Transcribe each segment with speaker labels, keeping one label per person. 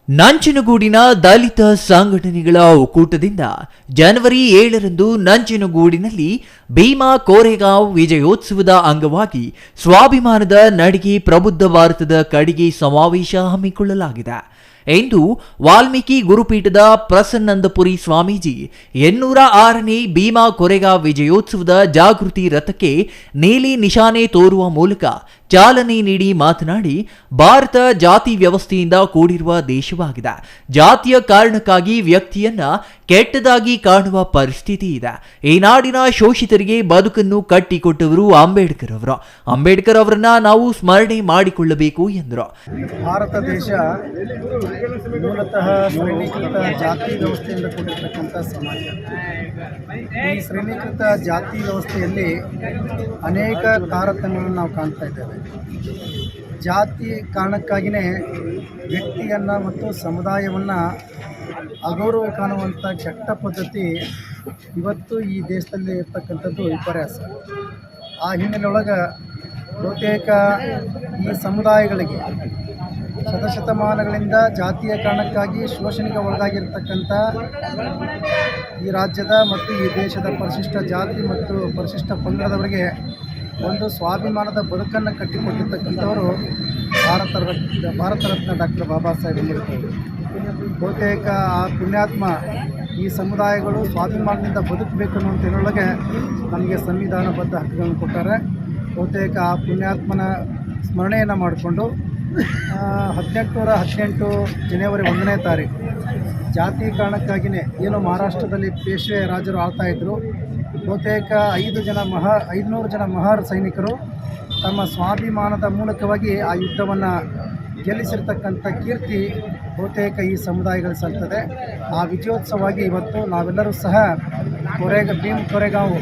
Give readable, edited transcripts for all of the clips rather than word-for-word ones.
Speaker 1: ನಂಜನಗೂಡಿನ ದಲಿತ ಸಂಘಟನೆಗಳ ಒಕ್ಕೂಟದಿಂದ ಜನವರಿ 7ರಂದು ನಂಜನಗೂಡಿನಲ್ಲಿ ಭೀಮಾ ಕೋರೆಗಾಂವ್ ವಿಜಯೋತ್ಸವದ ಅಂಗವಾಗಿ ಸ್ವಾಭಿಮಾನದ ನಡಿಗೆ ಪ್ರಬುದ್ಧ ಭಾರತದ ಕಡೆಗೆ ಸಮಾವೇಶ ಹಮ್ಮಿಕೊಳ್ಳಲಾಗಿದೆ ಎಂದು ವಾಲ್ಮೀಕಿ ಗುರುಪೀಠದ ಪ್ರಸನ್ನಂದಪುರಿ ಸ್ವಾಮೀಜಿ 806ನೇ ಭೀಮಾ ಕೋರೆಗಾಂವ್ ವಿಜಯೋತ್ಸವದ ಜಾಗೃತಿ ರಥಕ್ಕೆ ನೀಲಿ ನಿಶಾನೆ ತೋರುವ ಮೂಲಕ ಚಾಲನೆ ನೀಡಿ ಮಾತನಾಡಿ, ಭಾರತ ಜಾತಿ ವ್ಯವಸ್ಥೆಯಿಂದ ಕೂಡಿರುವ ದೇಶವಾಗಿದೆ. ಜಾತಿಯ ಕಾರಣಕ್ಕಾಗಿ ವ್ಯಕ್ತಿಯನ್ನ ಕೆಟ್ಟದಾಗಿ ಕಾಣುವ ಪರಿಸ್ಥಿತಿ ಇದೆ. ಈ ನಾಡಿನ ಶೋಷಿತರಿಗೆ ಬದುಕನ್ನು ಕಟ್ಟಿಕೊಟ್ಟವರು ಅಂಬೇಡ್ಕರ್ ಅವರನ್ನ ನಾವು ಸ್ಮರಣೆ ಮಾಡಿಕೊಳ್ಳಬೇಕು ಎಂದರು.
Speaker 2: ಭಾರತ ದೇಶ ಮೂಲತಃ ಶ್ರೇಣೀಕೃತ ಜಾತಿ ವ್ಯವಸ್ಥೆಯಿಂದ ಕೂಡಿರ್ತಕ್ಕಂಥ ಸಮಾಜ. ಈ ಶ್ರೇಣೀಕೃತ ಜಾತಿ ವ್ಯವಸ್ಥೆಯಲ್ಲಿ ಅನೇಕ ತಾರತಮ್ಯಗಳನ್ನು ನಾವು ಕಾಣ್ತಾ ಇದ್ದೇವೆ. ಜಾತಿ ಕಾರಣಕ್ಕಾಗಿಯೇ ವ್ಯಕ್ತಿಯನ್ನು ಮತ್ತು ಸಮುದಾಯವನ್ನು ಅಗೌರವ ಕಾಣುವಂಥ ಕೆಟ್ಟ ಪದ್ಧತಿ ಇವತ್ತು ಈ ದೇಶದಲ್ಲಿ ಇರ್ತಕ್ಕಂಥದ್ದು ವಿಪರ್ಯಾಸ. ಆ ಹಿನ್ನೆಲೆಯೊಳಗೆ ಬಹುತೇಕ ಈ ಸಮುದಾಯಗಳಿಗೆ ಶತಶತಮಾನಗಳಿಂದ ಜಾತಿಯ ಕಾರಣಕ್ಕಾಗಿ ಶೋಷಣೆಗೆ ಒಳಗಾಗಿರ್ತಕ್ಕಂಥ ಈ ರಾಜ್ಯದ ಮತ್ತು ಈ ದೇಶದ ಪರಿಶಿಷ್ಟ ಜಾತಿ ಮತ್ತು ಪರಿಶಿಷ್ಟ ಪಂಗಡದವರಿಗೆ ಒಂದು ಸ್ವಾಭಿಮಾನದ ಬದುಕನ್ನು ಕಟ್ಟಿಕೊಟ್ಟಿರ್ತಕ್ಕಂಥವರು ಭಾರತ ರತ್ನ ಡಾಕ್ಟರ್ ಬಾಬಾ ಸಾಹೇಬ್ ಅಂಬೇಡ್ಕರ್. ಬಹುತೇಕ ಆ ಪುಣ್ಯಾತ್ಮ ಈ ಸಮುದಾಯಗಳು ಸ್ವಾಭಿಮಾನದಿಂದ ಬದುಕಬೇಕು ಅನ್ನುವಂಥದ್ರೊಳಗೆ ನಮಗೆ ಸಂವಿಧಾನಬದ್ಧ ಹಕ್ಕುಗಳನ್ನು ಕೊಟ್ಟಾರೆ. ಬಹುತೇಕ ಆ ಪುಣ್ಯಾತ್ಮನ ಸ್ಮರಣೆಯನ್ನು ಮಾಡಿಕೊಂಡು 1818 ಜನವರಿ 1ನೇ ತಾರೀಕು ಜಾತಿ ಕಾರಣಕ್ಕಾಗಿಯೇ ಏನು ಮಹಾರಾಷ್ಟ್ರದಲ್ಲಿ ಪೇಶ್ವೆ ರಾಜರು ಆಳ್ತಾಯಿದ್ರು, ಬಹುತೇಕ 500 ಜನ ಮಹಾರ್ ಸೈನಿಕರು ತಮ್ಮ ಸ್ವಾಭಿಮಾನದ ಮೂಲಕವಾಗಿ ಆ ಯುದ್ಧವನ್ನು ಗೆಲ್ಲಿಸಿರ್ತಕ್ಕಂಥ ಕೀರ್ತಿ ಬಹುತೇಕ ಈ ಸಮುದಾಯಗಳು ಸಲ್ತದೆ. ಆ ವಿಜಯೋತ್ಸವವಾಗಿ ಇವತ್ತು ನಾವೆಲ್ಲರೂ ಸಹ ಭೀಮ್ ಕೋರೆಗಾಂವ್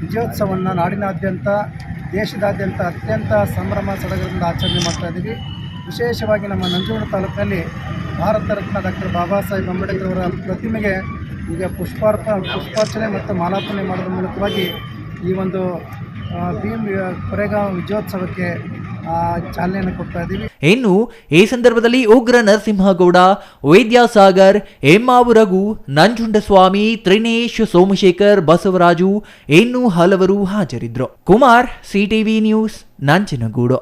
Speaker 2: ವಿಜಯೋತ್ಸವವನ್ನು ನಾಡಿನಾದ್ಯಂತ ದೇಶದಾದ್ಯಂತ ಅತ್ಯಂತ ಸಂಭ್ರಮ ಸಡಗರದಿಂದ ಆಚರಣೆ ಮಾಡ್ತಾಯಿದ್ದೀವಿ. ವಿಶೇಷವಾಗಿ ನಮ್ಮ ನಂಜನಗೂಡು ತಾಲೂಕಿನಲ್ಲಿ ಭಾರತ ರತ್ನ ಡಾಕ್ಟರ್ ಬಾಬಾ ಸಾಹೇಬ್ ಅಂಬೇಡ್ಕರ್ ಅವರ ಪ್ರತಿಮೆಗೆ ಈಗ ಪುಷ್ಪಾರ್ಚನೆ ಮತ್ತು ಮಾಲಾರ್ಪಣೆ ಮಾಡೋದ್ರ ಮೂಲಕವಾಗಿ ಈ ಒಂದು ಭೀಮ್ ಕೋರೆಗಾಂವ್ ವಿಜಯೋತ್ಸವಕ್ಕೆ ಚಾಲನೆಯನ್ನು ಕೊಡ್ತಾ ಇದ್ದೀವಿ.
Speaker 1: ಇನ್ನು ಈ ಸಂದರ್ಭದಲ್ಲಿ ಉಗ್ರ ನರಸಿಂಹಗೌಡ, ವೈದ್ಯಸಾಗರ್, ಎಮ್ಮಾವು ರಘು, ನಂಜುಂಡಸ್ವಾಮಿ, ತ್ರಿನೇಶ್, ಸೋಮಶೇಖರ್, ಬಸವರಾಜು ಇನ್ನೂ ಹಲವರು ಹಾಜರಿದ್ದರು. Kumar, CTV news, Nanjangud.